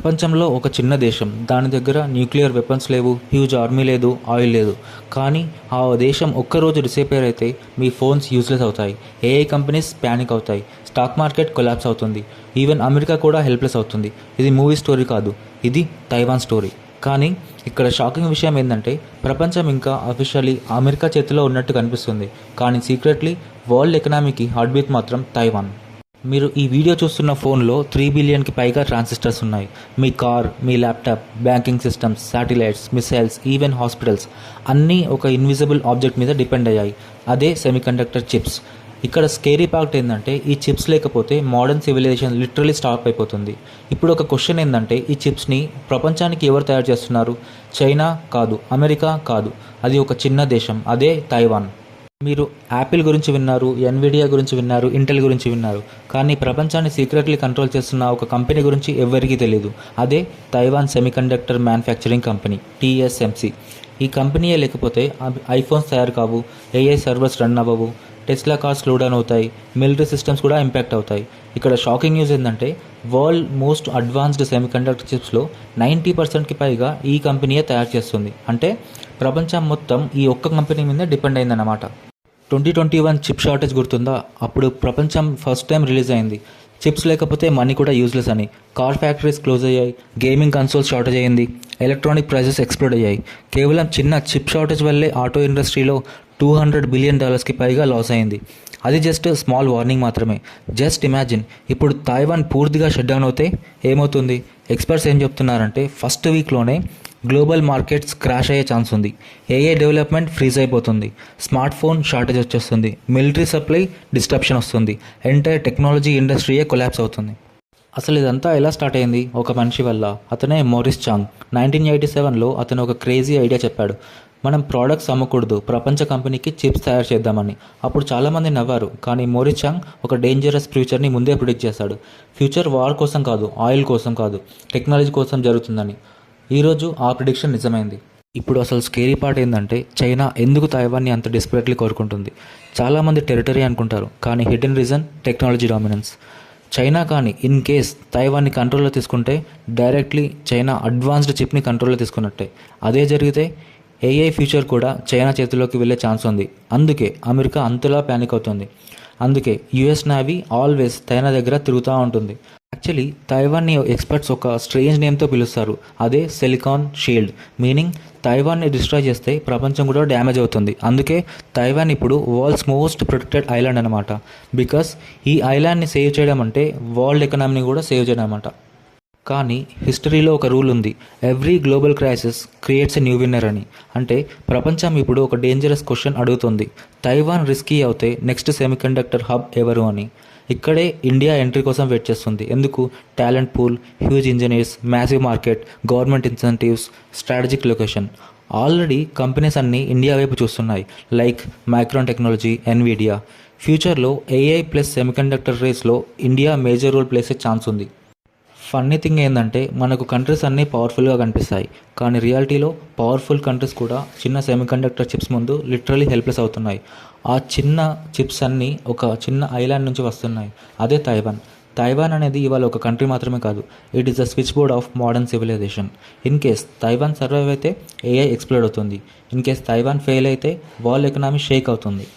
ప్రపంచంలో ఒక చిన్న దేశం, దాని దగ్గర న్యూక్లియర్ వెపన్స్ లేవు, హ్యూజ్ ఆర్మీ లేదు, ఆయిల్ లేదు. కానీ ఆ దేశం ఒక్కరోజు డిసపేర్ అయితే మీ ఫోన్స్ యూజ్లెస్ అవుతాయి, ఏఐ కంపెనీస్ ప్యానిక్ అవుతాయి, స్టాక్ మార్కెట్ కొలాప్స్ అవుతుంది, ఈవెన్ అమెరికా కూడా హెల్ప్లెస్ అవుతుంది. ఇది మూవీ స్టోరీ కాదు, ఇది తైవాన్ స్టోరీ. కానీ ఇక్కడ షాకింగ్ విషయం ఏంటంటే ప్రపంచం ఇంకా అఫీషియల్లీ అమెరికా చేతిలో ఉన్నట్టు కనిపిస్తుంది, కానీ సీక్రెట్లీ వరల్డ్ ఎకనామీకి హార్ట్ బీట్ మాత్రం తైవాన్. మీరు ఈ వీడియో చూస్తున్న ఫోన్లో 3 బిలియన్కి పైగా ట్రాన్సిస్టర్స్ ఉన్నాయి. మీ కార్, మీ laptop, banking systems, satellites, missiles, even hospitals అన్నీ ఒక ఇన్విజిబుల్ ఆబ్జెక్ట్ మీద డిపెండ్ అయ్యాయి, అదే సెమీకండక్టర్ చిప్స్. ఇక్కడ స్కేరీ పార్ట్ ఏంటంటే ఈ చిప్స్ లేకపోతే మోడర్న్ సివిలైజేషన్ లిటరలీ స్టాప్ అయిపోతుంది. ఇప్పుడు ఒక క్వశ్చన్ ఏంటంటే ఈ చిప్స్ని ప్రపంచానికి ఎవరు తయారు చేస్తున్నారు? చైనా కాదు, అమెరికా కాదు, అది ఒక చిన్న దేశం, అదే తైవాన్. మీరు యాపిల్ గురించి విన్నారు, ఎన్విడియా గురించి విన్నారు, ఇంటెల్ గురించి విన్నారు, కానీ ప్రపంచాన్ని సీక్రెట్లీ కంట్రోల్ చేస్తున్న ఒక కంపెనీ గురించి ఎవరికీ తెలియదు, అదే Taiwan semiconductor manufacturing company, TSMC. ఈ కంపెనీయే లేకపోతే ఐఫోన్స్ తయారు కావు, ఏఐ సర్వర్స్ రన్ అవ్వవు, టెస్లా కార్స్ స్లో డౌన్ అవుతాయి, మిలిటరీ సిస్టమ్స్ కూడా ఇంపాక్ట్ అవుతాయి. ఇక్కడ షాకింగ్ న్యూస్ ఏంటంటే వరల్డ్ మోస్ట్ అడ్వాన్స్డ్ సెమీకండక్టర్ చిప్స్లో 90%కి పైగా ఈ కంపెనీయే తయారు చేస్తుంది. అంటే ప్రపంచం మొత్తం ఈ ఒక్క కంపెనీ మీద డిపెండ్ అయిందన్నమాట. 2021 చిప్ షార్టేజ్ గుర్తుందా? అప్పుడు ప్రపంచం ఫస్ట్ టైం రిలీజ్ అయింది. చిప్స్ లేకపోతే మనీ కూడా యూజ్లెస్ అని. కార్ ఫ్యాక్టరీస్ క్లోజ్ అయ్యాయి, గేమింగ్ కన్సోల్స్ షార్టేజ్ అయ్యింది, ఎలక్ట్రానిక్ ప్రైజెస్ ఎక్స్ప్లోడ్ అయ్యాయి. కేవలం చిన్న చిప్ షార్టేజ్ వల్లే ఆటో ఇండస్ట్రీలో $200 బిలియన్ పైగా లాస్ అయింది. అది జస్ట్ స్మాల్ వార్నింగ్ మాత్రమే. జస్ట్ ఇమాజిన్, ఇప్పుడు తైవాన్ పూర్తిగా షట్ డౌన్ అవుతే ఏమవుతుంది? ఎక్స్పర్ట్స్ ఏం చెప్తున్నారంటే ఫస్ట్ వీక్లోనే గ్లోబల్ మార్కెట్స్ క్రాష్ అయ్యే ఛాన్స్ ఉంది, ఏఐ డెవలప్మెంట్ ఫ్రీజ్ అయిపోతుంది, స్మార్ట్ ఫోన్ షార్టేజ్ వచ్చేస్తుంది, మిలిటరీ సప్లై డిస్ట్రప్షన్ వస్తుంది, ఎంటైర్ టెక్నాలజీ ఇండస్ట్రీయే కొలాప్స్ అవుతుంది. అసలు ఇదంతా ఎలా స్టార్ట్ అయింది? ఒక మనిషి వల్ల. అతనే మోరిస్ చాంగ్. 1987లో అతను ఒక క్రేజీ ఐడియా చెప్పాడు. మనం ప్రోడక్ట్స్ అమ్మకూడదు, ప్రపంచ కంపెనీకి చిప్స్ తయారు చేద్దామని. అప్పుడు చాలామంది నవ్వారు, కానీ మోరిస్ చాంగ్ ఒక డేంజరస్ ఫ్యూచర్ని ముందే ప్రిడిక్ట్ చేశాడు. ఫ్యూచర్ వార్ కోసం కాదు, ఆయిల్ కోసం కాదు, టెక్నాలజీ కోసం జరుగుతుందని. ఈరోజు ఆ ప్రిడిక్షన్ నిజమైంది. ఇప్పుడు అసలు స్కేరీ పార్ట్ ఏంటంటే చైనా ఎందుకు తైవాన్ని అంత డెస్పరేట్లీ కోరుకుంటుంది? చాలామంది టెరిటరీ అనుకుంటారు, కానీ hidden reason technology dominance. China కానీ ఇన్ కేస్ తైవాన్ని కంట్రోల్లో తీసుకుంటే డైరెక్ట్లీ చైనా అడ్వాన్స్డ్ చిప్ని కంట్రోల్లో తీసుకున్నట్టే. అదే జరిగితే ఏఐ ఫ్యూచర్ కూడా చైనా చేతిలోకి వెళ్ళే ఛాన్స్ ఉంది. అందుకే అమెరికా అంతలా ప్యానిక్ అవుతుంది. అందుకే యుఎస్ నేవీ ఆల్వేస్ చైనా దగ్గర తిరుగుతూ ఉంటుంది. యాక్చువల్లీ తైవాన్ని ఎక్స్పర్ట్స్ ఒక స్ట్రేంజ్ నేమ్తో పిలుస్తారు, అదే సిలికాన్ షీల్డ్. మీనింగ్ తైవాన్ని డిస్ట్రాయ్ చేస్తే ప్రపంచం కూడా డ్యామేజ్ అవుతుంది. అందుకే తైవాన్ ఇప్పుడు వరల్డ్స్ మోస్ట్ ప్రొటెక్టెడ్ ఐలాండ్ అనమాట. బికాస్ ఈ ఐలాండ్ని సేవ్ చేయడం అంటే వరల్డ్ ఎకనామీని కూడా సేవ్ చేయడం అనమాట. కానీ హిస్టరీలో ఒక రూల్ ఉంది, every global crisis creates a new winner అని. అంటే ప్రపంచం ఇప్పుడు ఒక డేంజరస్ క్వశ్చన్ అడుగుతుంది, తైవాన్ రిస్కీ అవుతే నెక్స్ట్ సెమీకండక్టర్ హబ్ ఎవరు అని. ఇక్కడే ఇండియా ఎంట్రీ కోసం వెయిట్ చేస్తుంది. ఎందుకు? Talent pool, huge engineers, massive market, government incentives, strategic location. Already companies అన్నీ ఇండియా వైపు చూస్తున్నాయి, లైక్ మైక్రాన్ టెక్నాలజీ, ఎన్విడియా. ఫ్యూచర్లో ఏఐ ప్లస్ సెమీకండక్టర్ రేస్లో ఇండియా మేజర్ రోల్ ప్లేసే ఛాన్స్ ఉంది. ఫన్నీ థింగ్ ఏంటంటే మనకు కంట్రీస్ అన్నీ పవర్ఫుల్గా కనిపిస్తాయి, కానీ రియాలిటీలో పవర్ఫుల్ కంట్రీస్ కూడా చిన్న సెమీకండక్టర్ చిప్స్ ముందు లిటరలీ హెల్ప్లెస్ అవుతున్నాయి. ఆ చిన్న చిప్స్ అన్నీ ఒక చిన్న ఐలాండ్ నుంచి వస్తున్నాయి, అదే తైవాన్. తైవాన్ అనేది ఇవాళ ఒక కంట్రీ మాత్రమే కాదు, it is the switch board of modern civilisation. In case Taiwan survive అయితే ఏఐ ఎక్స్ప్లోడ్ అవుతుంది, ఇన్ కేస్ తైవాన్ ఫెయిల్ అయితే వరల్డ్ ఎకనామీ షేక్ అవుతుంది.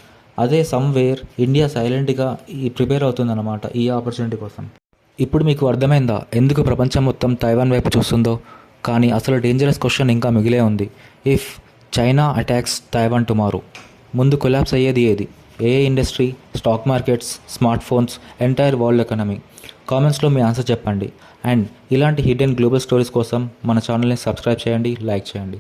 అదే సమ్వేర్ ఇండియా సైలెంట్గా ప్రిపేర్ అవుతుందన్నమాట ఈ ఆపర్చునిటీ కోసం. ఇప్పుడు మీకు అర్థమైందా ఎందుకు ప్రపంచం మొత్తం తైవాన్ వైపు చూస్తుందో? కానీ అసలు డేంజరస్ క్వశ్చన్ ఇంకా మిగిలే ఉంది. If China attacks Taiwan tomorrow, ముందు కొలాప్స్ అయ్యేది ఏది? AI industry, stock markets, smart phones, entire world economy? కామెంట్స్లో మీ ఆన్సర్ చెప్పండి. అండ్ ఇలాంటి హిడెన్ గ్లోబల్ స్టోరీస్ కోసం మన ఛానల్ని సబ్స్క్రైబ్ చేయండి, లైక్ చేయండి.